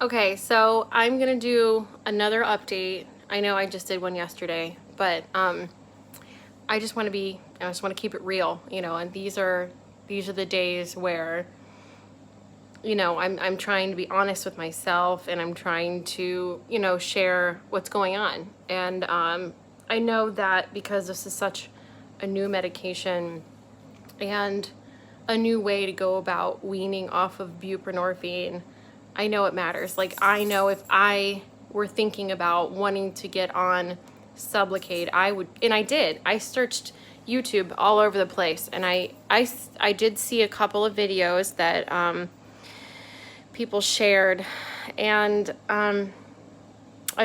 Okay, so I'm gonna do another update. I know I just did one yesterday, but I just want to keep it real, and these are the days where, I'm trying to be honest with myself, and I'm trying to, share what's going on. And I know that because this is such a new medication and a new way to go about weaning off of buprenorphine, I know it matters. Like, I know if I were thinking about wanting to get on Sublocade, I would, and I did. I searched YouTube all over the place, and I did see a couple of videos that people shared, and I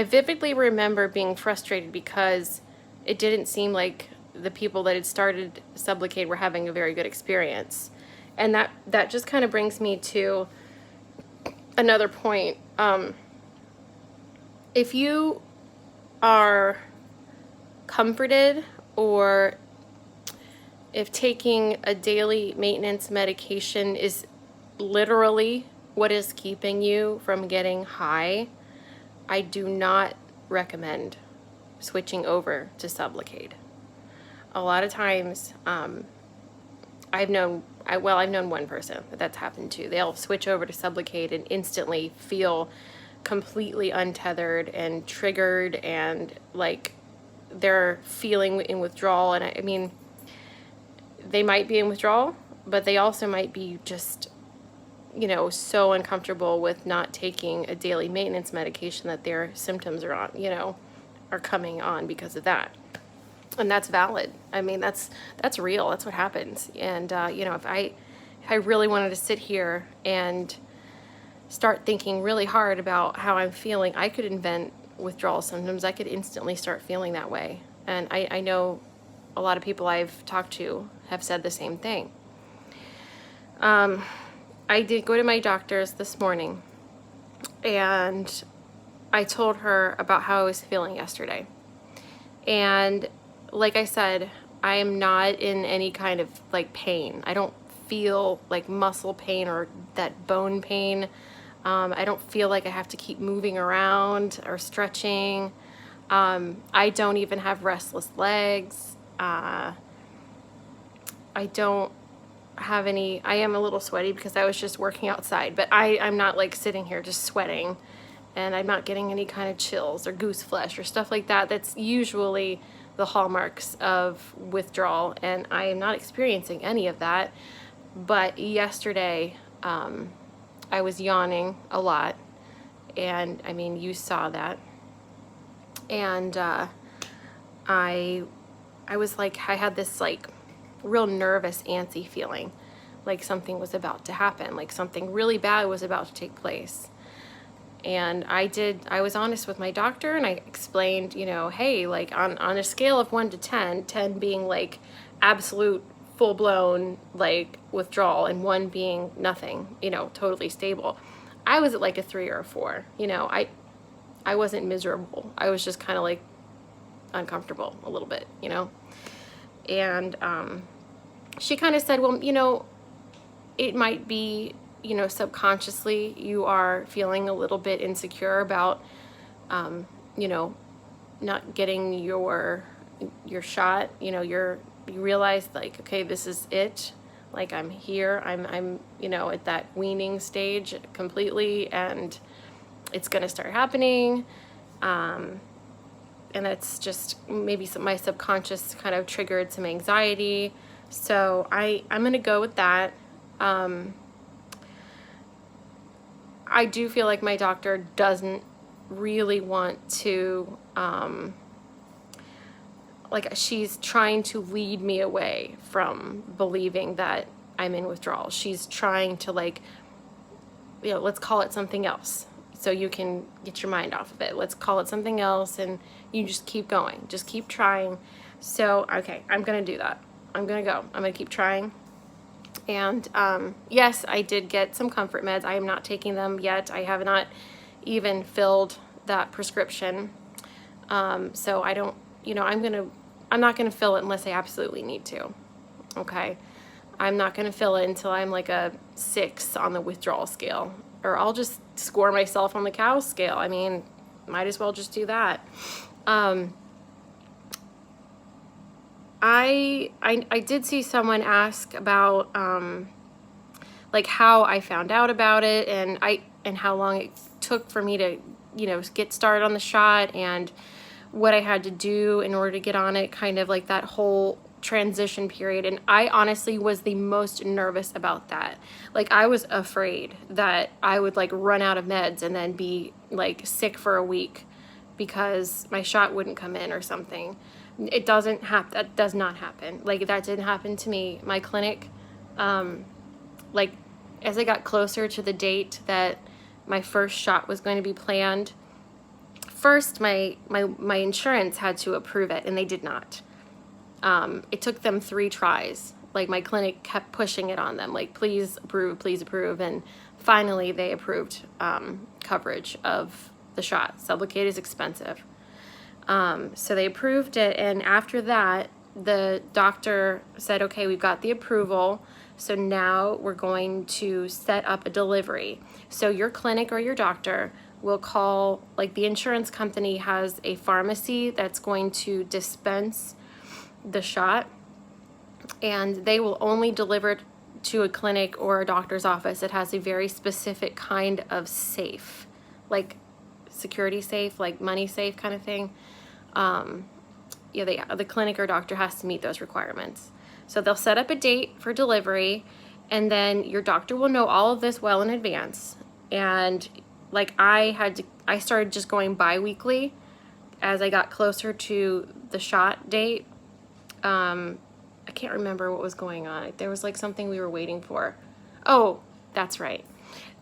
vividly remember being frustrated because it didn't seem like the people that had started Sublocade were having a very good experience. And that just kind of brings me to another point. If you are comforted, or if taking a daily maintenance medication is literally what is keeping you from getting high, I do not recommend switching over to Sublocade. A lot of times, I've known one person that's happened to. They'll switch over to Sublocade and instantly feel completely untethered and triggered, and like they're feeling in withdrawal. And I mean, they might be in withdrawal, but they also might be just, so uncomfortable with not taking a daily maintenance medication that their symptoms are coming on because of that. And that's valid. I mean, that's real. That's what happens. And if I really wanted to sit here and start thinking really hard about how I'm feeling, I could invent withdrawal symptoms. I could instantly start feeling that way. And I know a lot of people I've talked to have said the same thing. I did go to my doctor's this morning, and I told her about how I was feeling yesterday. And like I said, I am not in any kind of like pain. I don't feel like muscle pain or that bone pain. I don't feel like I have to keep moving around or stretching. I don't even have restless legs. I don't have any. I am a little sweaty because I was just working outside, but I'm not like sitting here just sweating, and I'm not getting any kind of chills or goose flesh or stuff like that. That's usually the hallmarks of withdrawal, and I am not experiencing any of that. But yesterday, I was yawning a lot, and I mean, you saw that. And I was like, I had this like real nervous, antsy feeling, like something was about to happen, like something really bad was about to take place. And I was honest with my doctor, and I explained, hey, like on a scale of 1 to 10, 10 being like absolute full-blown like withdrawal, and 1 being nothing, totally stable. I was at like a 3 or a 4. I wasn't miserable. I was just kind of like uncomfortable a little bit, And she kind of said, well, it might be, subconsciously you are feeling a little bit insecure about, not getting your shot. You realize like, okay, this is it. Like, I'm here. I'm at that weaning stage completely, and it's gonna start happening. And that's just maybe my subconscious kind of triggered some anxiety. So I'm gonna go with that. I do feel like my doctor doesn't really want to, like, she's trying to lead me away from believing that I'm in withdrawal. She's trying to like, let's call it something else so you can get your mind off of it. Let's call it something else, and you just keep going. Just keep trying. So, okay, I'm gonna do that. I'm gonna keep trying. And yes, I did get some comfort meds. I am not taking them yet. I have not even filled that prescription. So I don't, I'm not gonna fill it unless I absolutely need to. Okay. I'm not gonna fill it until I'm like a 6 on the withdrawal scale, or I'll just score myself on the cow scale. I mean, might as well just do that. I did see someone ask about like how I found out about it, and how long it took for me to, you know, get started on the shot, and what I had to do in order to get on it, kind of like that whole transition period. And I honestly was the most nervous about that. Like, I was afraid that I would like run out of meds and then be like sick for a week because my shot wouldn't come in or something. It doesn't happen. That does not happen. Like, that didn't happen to me. My clinic, like, as I got closer to the date that my first shot was going to be planned, first my insurance had to approve it, and they did not. It took them 3 tries. Like, my clinic kept pushing it on them, like, please approve, and finally they approved coverage of the shot. Sublocade is expensive. So they approved it, and after that, the doctor said, okay, we've got the approval, so now we're going to set up a delivery. So your clinic or your doctor will call, like, the insurance company has a pharmacy that's going to dispense the shot, and they will only deliver it to a clinic or a doctor's office. It has a very specific kind of safe, like security safe, like money safe kind of thing. Yeah, the clinic or doctor has to meet those requirements. So they'll set up a date for delivery, and then your doctor will know all of this well in advance. And like, I started just going bi-weekly as I got closer to the shot date. I can't remember what was going on. There was like something we were waiting for. Oh, that's right.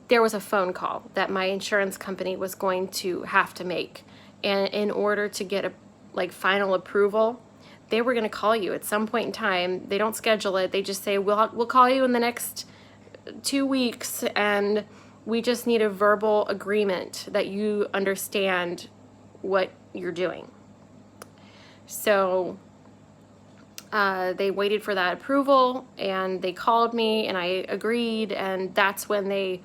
There was a phone call that my insurance company was going to have to make. And in order to get a like final approval, they were going to call you at some point in time. They don't schedule it. They just say, we'll call you in the next 2 weeks, and we just need a verbal agreement that you understand what you're doing. So they waited for that approval, and they called me, and I agreed, and that's when they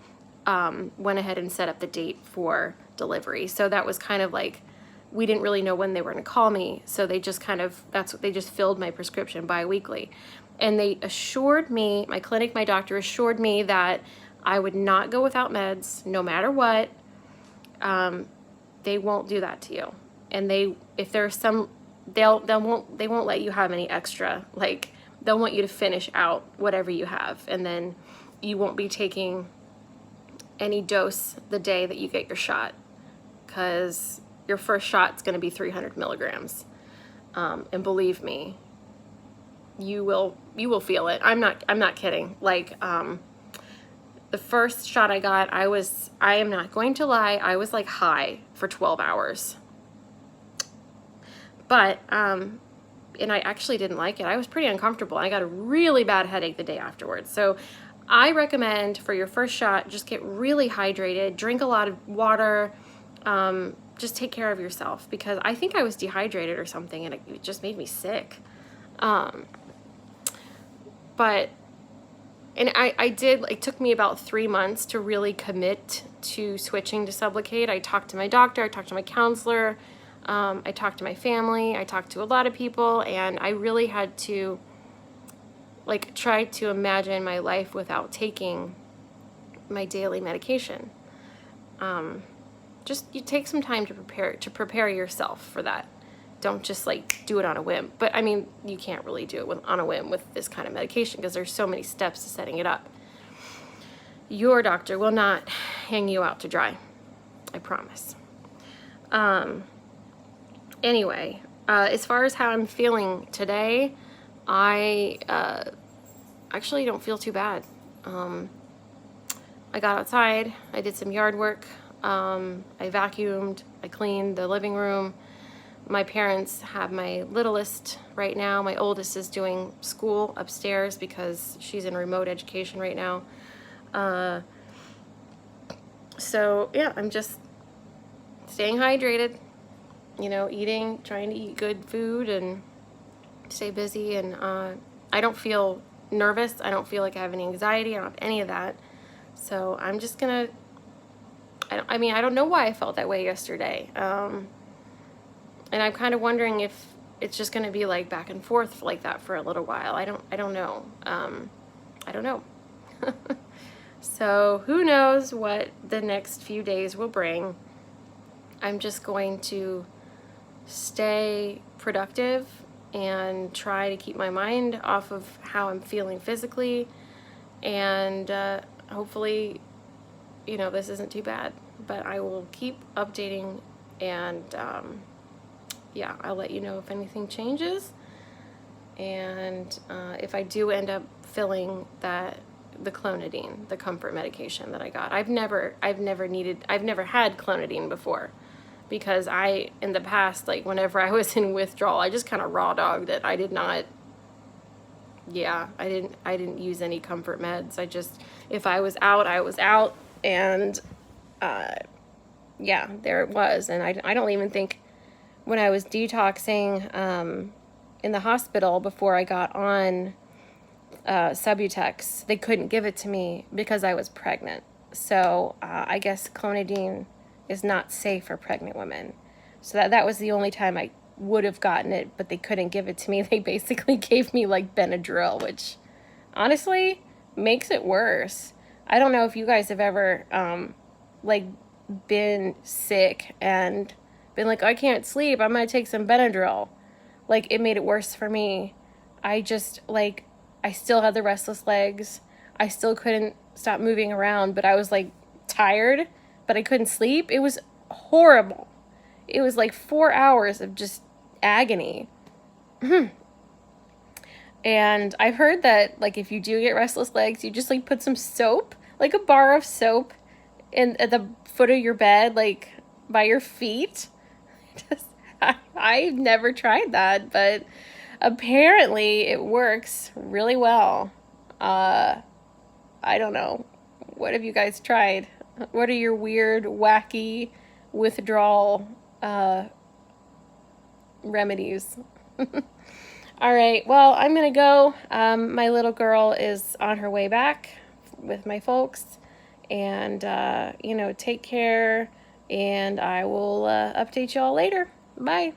went ahead and set up the date for delivery. So that was kind of like, we didn't really know when they were going to call me, so they just kind of, they just filled my prescription bi-weekly. And they assured me, my clinic, my doctor assured me that I would not go without meds no matter what. They won't do that to you. And if there's some, they won't let you have any extra. Like, they'll want you to finish out whatever you have, and then you won't be taking any dose the day that you get your shot, because your first shot's going to be 300 milligrams. And believe me, you will feel it. I'm not kidding. Like, the first shot I got, I am not going to lie, I was like high for 12 hours. But, and I actually didn't like it. I was pretty uncomfortable. I got a really bad headache the day afterwards. So I recommend for your first shot, just get really hydrated, drink a lot of water, just take care of yourself, because I think I was dehydrated or something, and it just made me sick. But, and I did, it took me about 3 months to really commit to switching to Sublocade. I talked to my doctor, I talked to my counselor, I talked to my family, I talked to a lot of people, and I really had to like try to imagine my life without taking my daily medication. Just you take some time to prepare yourself for that. Don't just like do it on a whim. But I mean, you can't really do it on a whim with this kind of medication, because there's so many steps to setting it up. Your doctor will not hang you out to dry, I promise. Anyway, as far as how I'm feeling today, I actually don't feel too bad. I got outside, I did some yard work, I vacuumed, I cleaned the living room. My parents have my littlest right now. My oldest is doing school upstairs because she's in remote education right now. So yeah, I'm just staying hydrated, you know, trying to eat good food and stay busy. And I don't feel nervous. I don't feel like I have any anxiety. I don't have any of that. So I'm just gonna I mean, I don't know why I felt that way yesterday. And I'm kind of wondering if it's just going to be like back and forth like that for a little while. I don't know. I don't know. So who knows what the next few days will bring. I'm just going to stay productive and try to keep my mind off of how I'm feeling physically, and hopefully, you know, this isn't too bad. But I will keep updating, and yeah, I'll let you know if anything changes, and if I do end up filling the clonidine, the comfort medication that I got. I've never had clonidine before, because in the past, like whenever I was in withdrawal, I just kind of raw dogged it. I didn't use any comfort meds. I just, if I was out, I was out, and yeah, there it was. And I don't even think, when I was detoxing in the hospital before I got on Subutex, they couldn't give it to me because I was pregnant. So I guess clonidine is not safe for pregnant women. So that was the only time I would have gotten it, but they couldn't give it to me. They basically gave me like Benadryl, which honestly makes it worse. I don't know if you guys have ever like been sick and been like, I can't sleep, I'm gonna take some Benadryl. Like, it made it worse for me. I just, like, I still had the restless legs. I still couldn't stop moving around, but I was like tired, but I couldn't sleep. It was horrible. It was like 4 hours of just agony. And I've heard that, like, if you do get restless legs, you just like put some soap, like a bar of soap, at the foot of your bed, like by your feet. I've never tried that, but apparently it works really well. I don't know. What have you guys tried? What are your weird, wacky withdrawal remedies? All right, well, I'm gonna go. My little girl is on her way back with my folks, and you know, take care, and I will update y'all later. Bye.